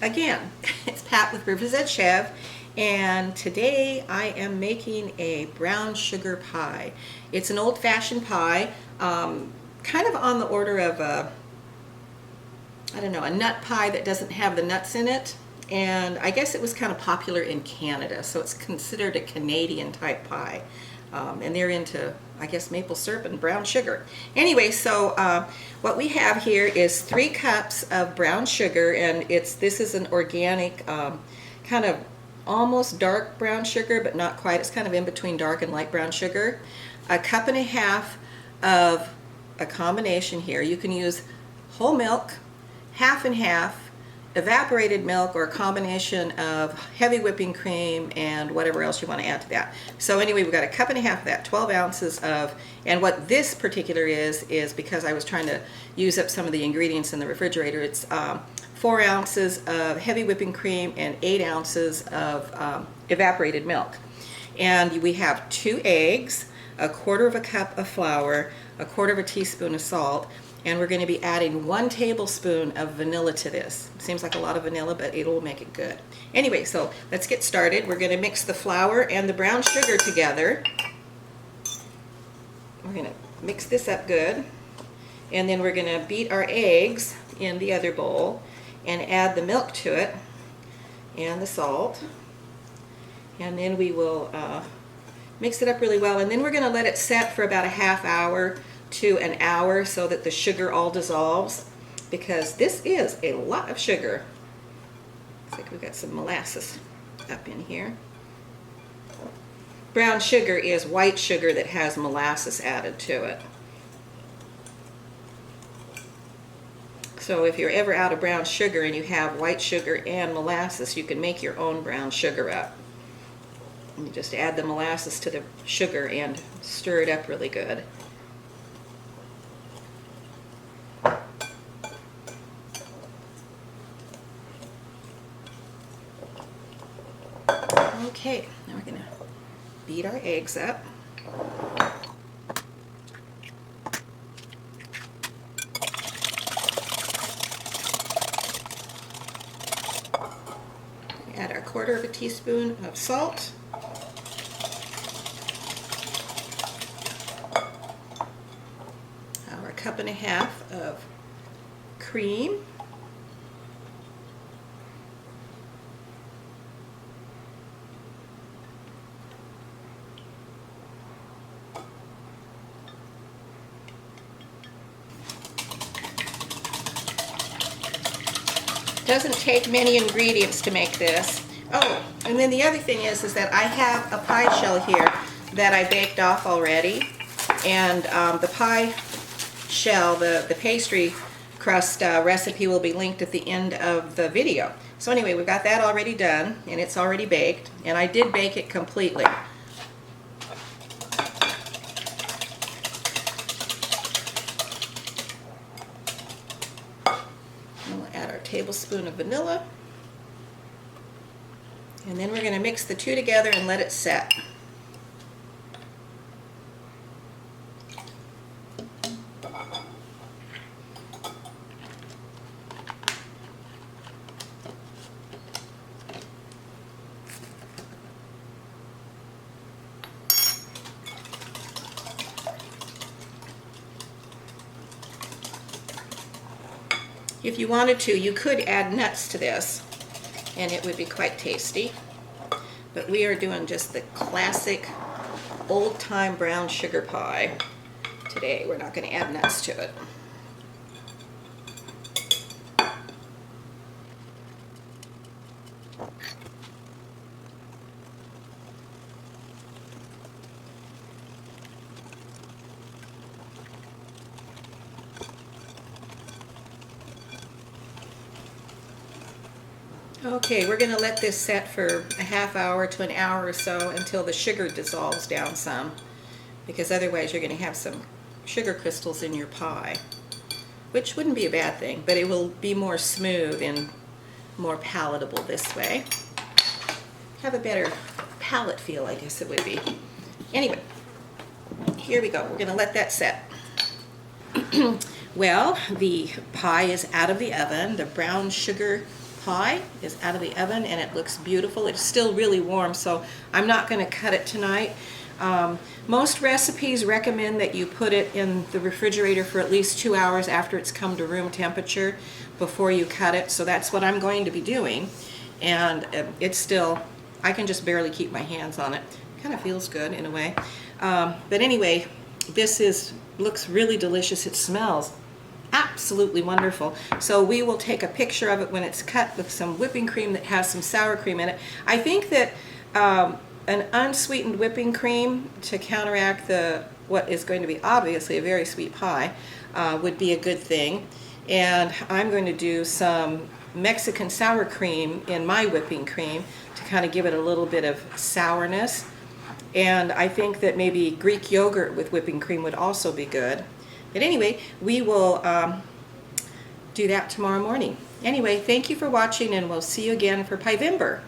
again. It's Pat with Rivers Edge Chef, and today I am making a brown sugar pie. It's an old-fashioned pie, kind of on the order of a, I don't know, a nut pie that doesn't have the nuts in it. And I guess it was kind of popular in Canada, so it's considered a Canadian type pie. And they're into, I guess, maple syrup and brown sugar. Anyway, so what we have here is 3 cups of brown sugar, and this is an organic, kind of almost dark brown sugar, but not quite. It's kind of in between dark and light brown sugar. A cup and a half of a combination here. You can use whole milk, half and half, evaporated milk, or a combination of heavy whipping cream and whatever else you want to add to that. So anyway, we've got a cup and a half of that, 12 ounces of, and what this particular is because I was trying to use up some of the ingredients in the refrigerator, it's 4 ounces of heavy whipping cream and 8 ounces of evaporated milk. And we have 2 eggs, a quarter of a cup of flour, a quarter of a teaspoon of salt, and we're going to be adding 1 tablespoon of vanilla to this. Seems like a lot of vanilla, but it will make it good. Anyway, so let's get started. We're going to mix the flour and the brown sugar together. We're going to mix this up good, and then we're going to beat our eggs in the other bowl and add the milk to it and the salt, and then we will mix it up really well, and then we're going to let it set for about a half hour to an hour so that the sugar all dissolves, because this is a lot of sugar. Looks like we've got some molasses up in here. Brown sugar is white sugar that has molasses added to it. So if you're ever out of brown sugar and you have white sugar and molasses, you can make your own brown sugar up. And you just add the molasses to the sugar and stir it up really good. Okay, now we're going to beat our eggs up. Add our quarter of a teaspoon of salt. Our cup and a half of cream. Doesn't take many ingredients to make this. Oh, and then the other thing is that I have a pie shell here that I baked off already, and the pie shell, the pastry crust recipe will be linked at the end of the video. So anyway, we've got that already done, and it's already baked, and I did bake it completely. Tablespoon of vanilla, and then we're going to mix the two together and let it set. If you wanted to, you could add nuts to this, and it would be quite tasty. But we are doing just the classic old-time brown sugar pie today. We're not going to add nuts to it. Okay, we're going to let this set for a half hour to an hour or so until the sugar dissolves down some, because otherwise you're going to have some sugar crystals in your pie, which wouldn't be a bad thing, but it will be more smooth and more palatable this way. Have a better palate feel, I guess it would be. Anyway, here we go. We're going to let that set. Well, the pie is out of the oven. The brown sugar pie is out of the oven and it looks beautiful. It's still really warm, so I'm not going to cut it tonight. Most recipes recommend that you put it in the refrigerator for at least 2 hours after it's come to room temperature before you cut it, so that's what I'm going to be doing. And it's still, I can just barely keep my hands on it. Kind of feels good in a way. But anyway, this looks really delicious. It smells absolutely wonderful. So we will take a picture of it when it's cut with some whipping cream that has some sour cream in it. I think that an unsweetened whipping cream to counteract what is going to be obviously a very sweet pie would be a good thing. And I'm going to do some Mexican sour cream in my whipping cream to kind of give it a little bit of sourness. And I think that maybe Greek yogurt with whipping cream would also be good. But anyway, we will do that tomorrow morning. Anyway, thank you for watching, and we'll see you again for Pievember.